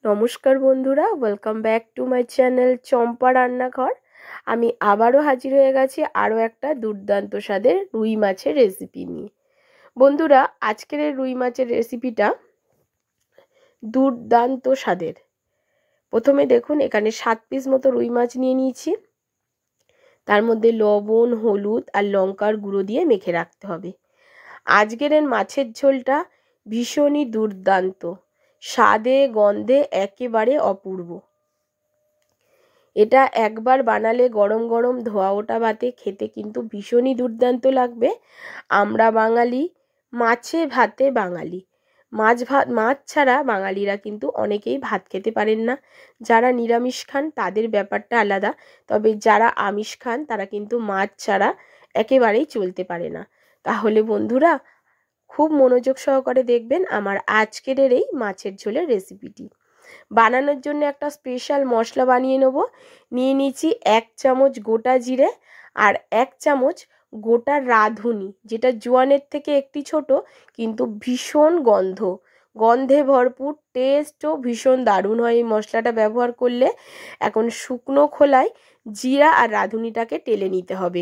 নমস্কার বন্ধুরা, welcome back to my channel Champa Rannaghar. আমি আবারও হাজির হয়ে গেছি আরও একটা দুর্দান্ত স্বাদের রুই মাছের রেসিপি নিয়ে। বন্ধুরা, আজকের এই রুই মাছের রেসিপিটা দুর্দান্ত স্বাদের। প্রথমে দেখুন, এখানে 7 পিস মতো রুই মাছ নিয়ে নিয়েছি। তার মধ্যে লবণ, হলুদ আর লঙ্কার গুঁড়ো দিয়ে মেখে রাখতে হবে। আজকের এই মাছের ঝোলটা ভীষণই দুর্দান্ত, স্বাদে গন্ধে একেবারে অপূর্ব। এটা একবার বানালে গরম গরম ধোয়া ওঠা ভাতে খেতে কিন্তু ভীষণই দুর্দান্ত লাগবে। আমরা বাঙালি, মাছে ভাতে বাঙালি। মাছ ছাড়া বাঙালিরা কিন্তু অনেকেই ভাত খেতে পারেন না। যারা নিরামিষ খান তাদের ব্যাপারটা আলাদা, তবে যারা আমিষ খান তারা কিন্তু মাছ ছাড়া একেবারেই চলতে পারে না। তাহলে বন্ধুরা, খুব মনোযোগ সহকারে দেখবেন আমার আজকের এই মাছের ঝোলের রেসিপিটি। বানানোর জন্য একটা স্পেশাল মশলা বানিয়ে নেব। নিয়ে নিচ্ছি 1 চামচ গোটা জিরে আর 1 চামচ গোটা রাঁধুনি, যেটা জোয়ানের থেকে একটি ছোট, কিন্তু ভীষণ গন্ধে ভরপুর, টেস্টও ভীষণ দারুণ হয় এই মশলাটা ব্যবহার করলে। এখন শুকনো খোলায় জিরা আর রাঁধুনিটাকে টেলে নিতে হবে।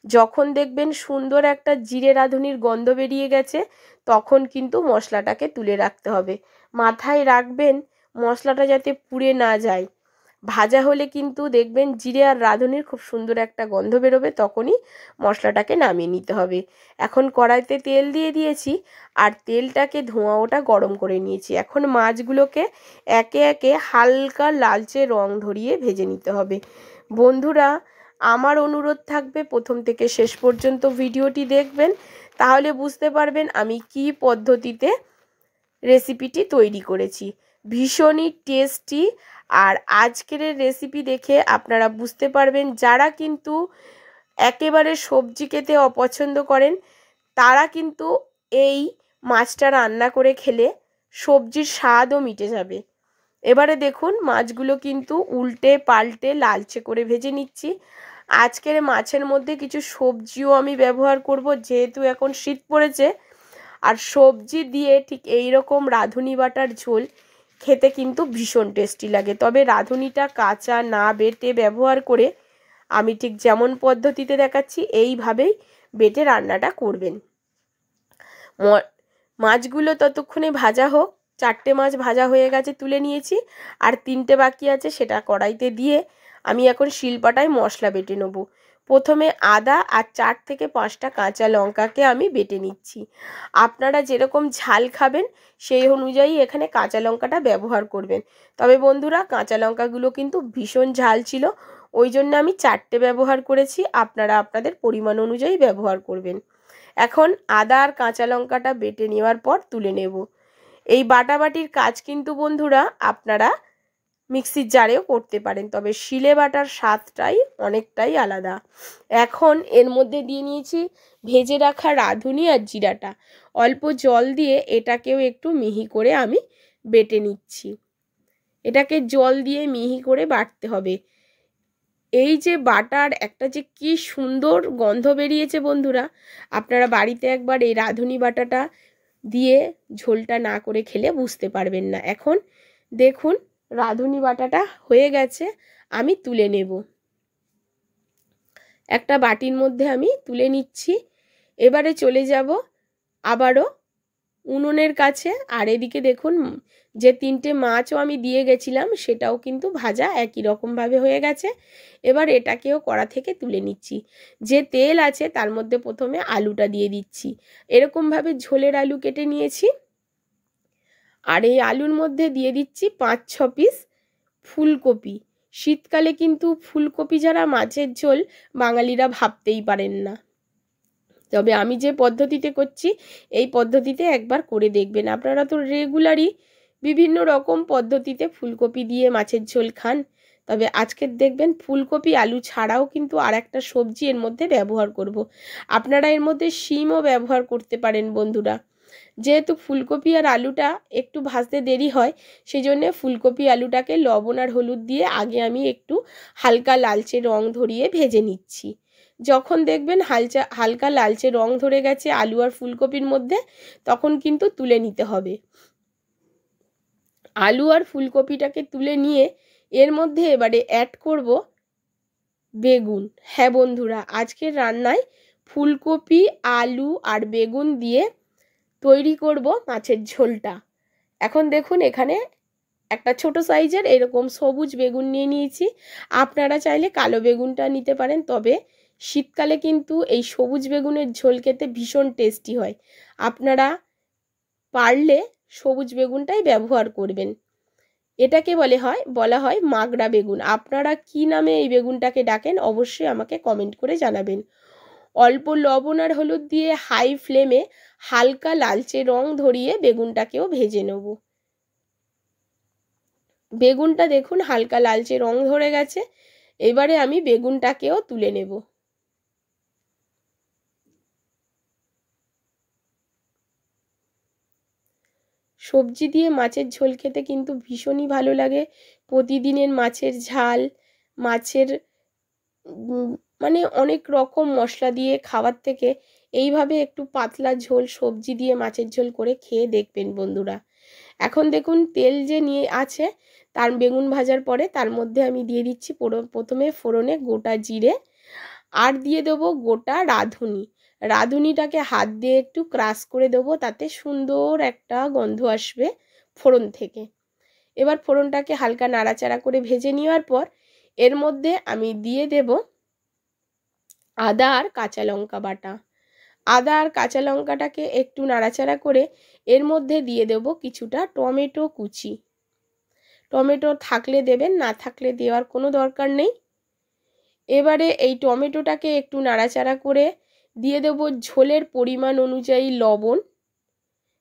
যখন দেখবেন সুন্দর একটা জিরে রাঁধুনির গন্ধ বেরিয়ে গেছে, তখন কিন্তু মশলাটাকে তুলে রাখতে হবে। মাথায় রাখবেন মশলাটা যাতে পুড়ে না যায়। ভাজা হলে কিন্তু দেখবেন জিরে আর রাঁধুনির খুব সুন্দর একটা গন্ধ বেরোবে, তখনই মশলাটাকে নামিয়ে নিতে হবে। এখন কড়াইতে তেল দিয়ে দিয়েছি আর তেলটাকে ধোঁয়া ওটা গরম করে নিয়েছি। এখন মাছগুলোকে একে একে হালকা লালচে রং ধরিয়ে ভেজে নিতে হবে। বন্ধুরা, আমার অনুরোধ থাকবে প্রথম থেকে শেষ পর্যন্ত ভিডিওটি দেখবেন, তাহলে বুঝতে পারবেন আমি কি পদ্ধতিতে রেসিপিটি তৈরি করেছি। ভীষণই টেস্টি। আর আজকের রেসিপি দেখে আপনারা বুঝতে পারবেন, যারা কিন্তু একেবারে সবজি খেতে অপছন্দ করেন তারা কিন্তু এই মাছটা রান্না করে খেলে সবজির স্বাদও মিটে যাবে। এবারে দেখুন, মাছগুলো কিন্তু উল্টে পাল্টে লালচে করে ভেজে নিচ্ছি। আজকের মাছের মধ্যে কিছু সবজিও আমি ব্যবহার করব, যেহেতু এখন শীত পড়েছে। আর সবজি দিয়ে ঠিক এই রকম রাঁধুনি বাটার ঝোল খেতে কিন্তু ভীষণ টেস্টি লাগে। তবে রাঁধুনিটা কাঁচা না বেটে ব্যবহার করে আমি ঠিক যেমন পদ্ধতিতে দেখাচ্ছি এইভাবেই বেটে রান্নাটা করবেন। মাছগুলো ততক্ষণে ভাজা হোক। 4টে মাছ ভাজা হয়ে গেছে, তুলে নিয়েছি। আর 3টে বাকি আছে, সেটা কড়াইতে দিয়ে আমি এখন শিলপাটায় মশলা বেটে নেব। প্রথমে আদা আর 4 থেকে 5টা কাঁচা লঙ্কাকে আমি বেটে নিচ্ছি। আপনারা যেরকম ঝাল খাবেন সেই অনুযায়ী এখানে কাঁচা লঙ্কাটা ব্যবহার করবেন। তবে বন্ধুরা, কাঁচা লঙ্কাগুলো কিন্তু ভীষণ ঝাল ছিল, ওই জন্য আমি 4টে ব্যবহার করেছি। আপনারা আপনাদের পরিমাণ অনুযায়ী ব্যবহার করবেন। এখন আদা আর কাঁচা লঙ্কাটা বেটে নেওয়ার পর তুলে নেব। এই বাটাবাটির কাজ কিন্তু বন্ধুরা আপনারা মিক্সির জারেও করতে পারেন, তবে শিলে বাটার স্বাদটাই অনেকটাই আলাদা। এখন এর মধ্যে দিয়ে নিয়েছি ভেজে রাখা রাঁধুনি আর জিরাটা। অল্প জল দিয়ে এটাকেও একটু মিহি করে আমি বেটে নিচ্ছি। এটাকে জল দিয়ে মিহি করে বাটতে হবে। এই যে বাটার একটা যে কি সুন্দর গন্ধ বেরিয়েছে বন্ধুরা, আপনারা বাড়িতে একবার এই রাঁধুনি বাটাটা দিয়ে ঝোলটা না করে খেলে বুঝতে পারবেন না। এখন দেখুন, রাঁধুনি বাটাটা হয়ে গেছে, আমি তুলে নেব। একটা বাটির মধ্যে আমি তুলে নিচ্ছি। এবারে চলে যাব আবারও উনুনের কাছে। আর এদিকে দেখুন, যে 3টে মাছও আমি দিয়ে গেছিলাম সেটাও কিন্তু ভাজা একই রকমভাবে হয়ে গেছে। এবার এটাকেও কড়া থেকে তুলে নিচ্ছি। যে তেল আছে তার মধ্যে প্রথমে আলুটা দিয়ে দিচ্ছি। এরকমভাবে ঝোলের আলু কেটে নিয়েছি। আর এই আলুর মধ্যে দিয়ে দিচ্ছি 5-6 পিস ফুলকপি। শীতকালে কিন্তু ফুলকপি ছাড়া মাছের ঝোল বাঙালিরা ভাবতেই পারেন না। তবে আমি যে পদ্ধতিতে করছি এই পদ্ধতিতে একবার করে দেখবেন। আপনারা তো রেগুলারই বিভিন্ন রকম পদ্ধতিতে ফুলকপি দিয়ে মাছের ঝোল খান, তবে আজকে দেখবেন ফুলকপি আলু ছাড়াও কিন্তু আর একটা সবজি এর মধ্যে ব্যবহার করব। আপনারা এর মধ্যে শিমও ব্যবহার করতে পারেন বন্ধুরা। যেহেতু ফুলকপি আর আলুটা একটু ভাজতে দেরি হয়, সেই জন্য ফুলকপি আলুটাকে লবণ আর হলুদ দিয়ে আগে আমি একটু হালকা লালচে রং ধরিয়ে ভেজে নিচ্ছি। যখন দেখবেন হালকা লালচে রং ধরে গেছে আলু আর ফুলকপির মধ্যে, তখন কিন্তু তুলে নিতে হবে। আলু আর ফুলকপিটাকে তুলে নিয়ে এর মধ্যে এবারে অ্যাড করব বেগুন। হ্যাঁ বন্ধুরা, আজকের রান্নায় ফুলকপি, আলু আর বেগুন দিয়ে তৈরি করব মাছের ঝোলটা। এখন দেখুন এখানে একটা ছোট সাইজের এরকম সবুজ বেগুন নিয়ে নিয়েছি। আপনারা চাইলে কালো বেগুনটা নিতে পারেন, তবে শীতকালে কিন্তু এই সবুজ বেগুনের ঝোল খেতে ভীষণ টেস্টি হয়। আপনারা পারলে সবুজ বেগুনটাই ব্যবহার করবেন। এটাকে বলা হয় মাগড়া বেগুন। আপনারা কি নামে এই বেগুনটাকে ডাকেন অবশ্যই আমাকে কমেন্ট করে জানাবেন। অল্প লবণ আর হলুদ দিয়ে হাই ফ্লেমে হালকা লালচে রং ধরিয়ে বেগুনটাকেও ভেজে নেব। বেগুনটা দেখুন হালকা লালচে রং ধরে গেছে। এবারে আমি বেগুনটাকেও তুলে নেব। সবজি দিয়ে মাছের ঝোল খেতে কিন্তু ভীষণই ভালো লাগে। প্রতিদিনের মাছের ঝাল, মাছের মানে অনেক রকম মশলা দিয়ে খাওয়ার থেকে এইভাবে একটু পাতলা ঝোল সবজি দিয়ে মাছের ঝোল করে খেয়ে দেখবেন বন্ধুরা। এখন দেখুন তেল যে নিয়ে আছে তার বেগুন ভাজার পরে তার মধ্যে আমি দিয়ে দিচ্ছি প্রথমে ফোড়নে গোটা জিরে, আর দিয়ে দেবো গোটা রাঁধুনি। রাঁধুনিটাকে হাত দিয়ে একটু ক্রাশ করে দেবো, তাতে সুন্দর একটা গন্ধ আসবে ফোড়ন থেকে। এবার ফোড়নটাকে হালকা নাড়াচাড়া করে ভেজে নেওয়ার পর এর মধ্যে আমি দিয়ে দেব আদা আর কাঁচা লঙ্কা বাটা। আদা আর কাঁচা লঙ্কাটাকে একটু নাড়াচাড়া করে এর মধ্যে দিয়ে দেব কিছুটা টমেটো কুচি। টমেটো থাকলে দেবেন, না থাকলে দেওয়ার কোনো দরকার নেই। এবারে এই টমেটোটাকে একটু নাড়াচাড়া করে দিয়ে দেব ঝোলের পরিমাণ অনুযায়ী লবণ।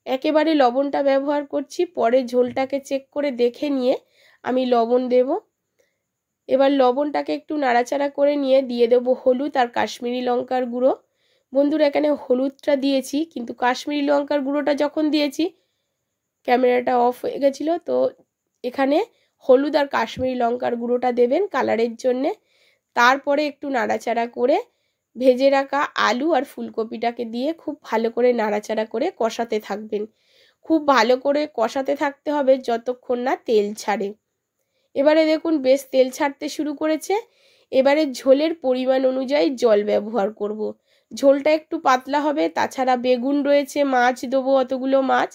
একেবারে লবণটা ব্যবহার করছি, পরে ঝোলটাকে চেক করে দেখে নিয়ে আমি লবণ দেব। এবার লবণটাকে একটু নাড়াচাড়া করে নিয়ে দিয়ে দেব হলুদ আর কাশ্মীরি লঙ্কার গুঁড়ো। বন্ধুরা এখানে হলুদটা দিয়েছি, কিন্তু কাশ্মীরি লঙ্কার গুঁড়োটা যখন দিয়েছি ক্যামেরাটা অফ হয়ে গেছিলো, তো এখানে হলুদ আর কাশ্মীরি লঙ্কার গুঁড়োটা দেবেন কালারের জন্যে। তারপরে একটু নাড়াচাড়া করে ভেজে রাখা আলু আর ফুলকপিটাকে দিয়ে খুব ভালো করে নাড়াচাড়া করে কষাতে থাকবেন। খুব ভালো করে কষাতে থাকতে হবে যতক্ষণ না তেল ছাড়ে। এবারে দেখুন বেশ তেল ছাড়তে শুরু করেছে। এবারে ঝোলের পরিমাণ অনুযায়ী জল ব্যবহার করব। ঝোলটা একটু পাতলা হবে, তাছাড়া বেগুন রয়েছে, মাছ দেবো অতগুলো মাছ,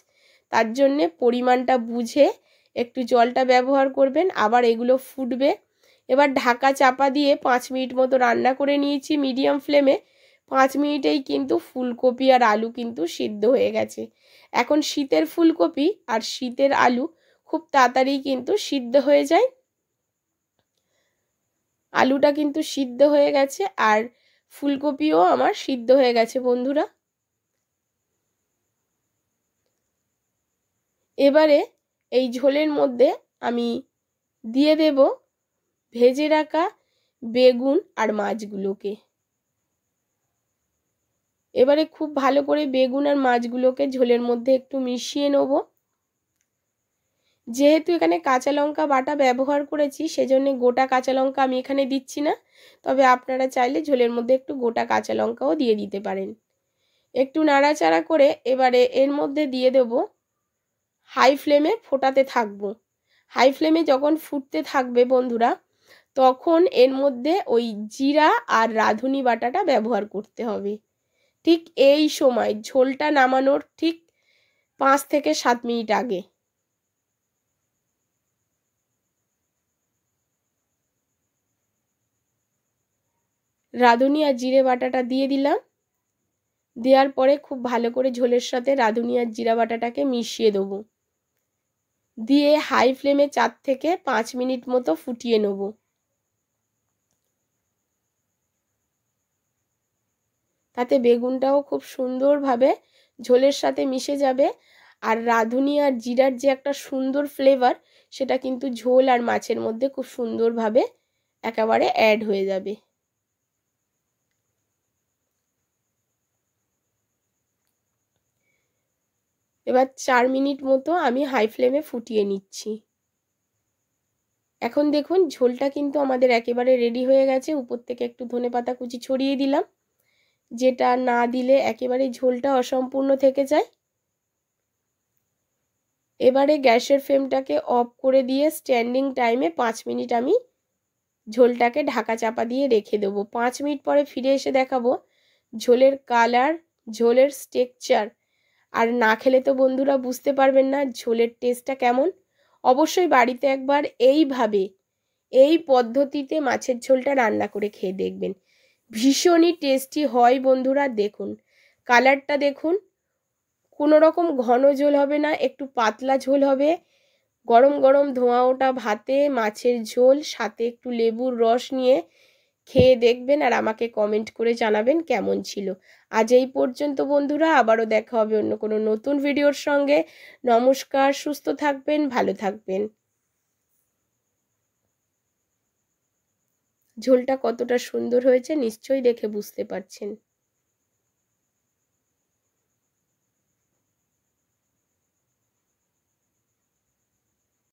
তার জন্যে পরিমাণটা বুঝে একটু জলটা ব্যবহার করবেন। আবার এগুলো ফুটবে। এবার ঢাকা চাপা দিয়ে 5 মিনিট মতো রান্না করে নিয়েছি মিডিয়াম ফ্লেমে। 5 মিনিটেই কিন্তু ফুলকপি আর আলু কিন্তু সিদ্ধ হয়ে গেছে। এখন শীতের ফুলকপি আর শীতের আলু খুব তাড়াতাড়ি কিন্তু সিদ্ধ হয়ে যায়। আলুটা কিন্তু সিদ্ধ হয়ে গেছে আর ফুলকপিও আমার সিদ্ধ হয়ে গেছে বন্ধুরা। এবারে এই ঝোলের মধ্যে আমি দিয়ে দেব ভেজে রাখা বেগুন আর মাছগুলোকে। এবারে খুব ভালো করে বেগুন আর মাছগুলোকে ঝোলের মধ্যে একটু মিশিয়ে নেব। যেহেতু এখানে কাঁচা লঙ্কা বাটা ব্যবহার করেছি সেজন্য গোটা কাঁচা লঙ্কা আমি এখানে দিচ্ছি না, তবে আপনারা চাইলে ঝোলের মধ্যে একটু গোটা কাঁচা লঙ্কাও দিয়ে দিতে পারেন। একটু নাড়াচাড়া করে এবারে এর মধ্যে দিয়ে দেব হাই ফ্লেমে ফোটাতে থাকবো। হাই ফ্লেমে যখন ফুটতে থাকবে বন্ধুরা, তখন এর মধ্যে ওই জিরা আর রাঁধুনি বাটাটা ব্যবহার করতে হবে। ঠিক এই সময় ঝোলটা নামানোর ঠিক 5 থেকে 7 মিনিট আগে। রাঁধুনি আর জিরে বাটাটা দিয়ে দিলাম। দেওয়ার পরে খুব ভালো করে ঝোলের সাথে রাঁধুনি আর জিরা বাটাটাকে মিশিয়ে দেবো। দিয়ে হাই ফ্লেমে 4 থেকে 5 মিনিট মতো ফুটিয়ে নেব। তাতে বেগুনটাও খুব সুন্দরভাবে ঝোলের সাথে মিশে যাবে, আর রাঁধুনি আর জিরার যে একটা সুন্দর ফ্লেভার সেটা কিন্তু ঝোল আর মাছের মধ্যে খুব সুন্দরভাবে একেবারে অ্যাড হয়ে যাবে। এবার 4 মিনিট মতো আমি হাই ফ্লেমে ফুটিয়ে নিচ্ছি। এখন দেখুন ঝোলটা কিন্তু আমাদের একেবারে রেডি হয়ে গেছে। উপর থেকে একটু ধনেপাতা কুচি ছড়িয়ে দিলাম, যেটা না দিলে একেবারে ঝোলটা অসম্পূর্ণ থেকে যায়। এবারে গ্যাসের ফ্লেমটাকে অফ করে দিয়ে স্ট্যান্ডিং টাইমে 5 মিনিট আমি ঝোলটাকে ঢাকা চাপা দিয়ে রেখে দেবো। 5 মিনিট পরে ফিরে এসে দেখাবো ঝোলের কালার, ঝোলের স্ট্রাকচার। আর না খেলে তো বন্ধুরা বুঝতে পারবেন না ঝোলের টেস্টটা কেমন। অবশ্যই বাড়িতে একবার এইভাবে এই পদ্ধতিতে মাছের ঝোলটা রান্না করে খেয়ে দেখবেন, ভীষণই টেস্টি হয় বন্ধুরা। দেখুন কালারটা দেখুন, কোনো রকম ঘন ঝোল হবে না, একটু পাতলা ঝোল হবে। গরম গরম ধোঁয়া ওঠা ভাতে মাছের ঝোল, সাথে একটু লেবুর রস নিয়ে খেয়ে দেখবেন আর আমাকে কমেন্ট করে জানাবেন কেমন ছিল। আজ এই পর্যন্ত বন্ধুরা, আবারও দেখা হবে অন্য কোনো নতুন ভিডিওর সঙ্গে। নমস্কার, সুস্থ থাকবেন, ভালো থাকবেন। ঝোলটা কতটা সুন্দর হয়েছে নিশ্চয়ই দেখে বুঝতে পারছেন।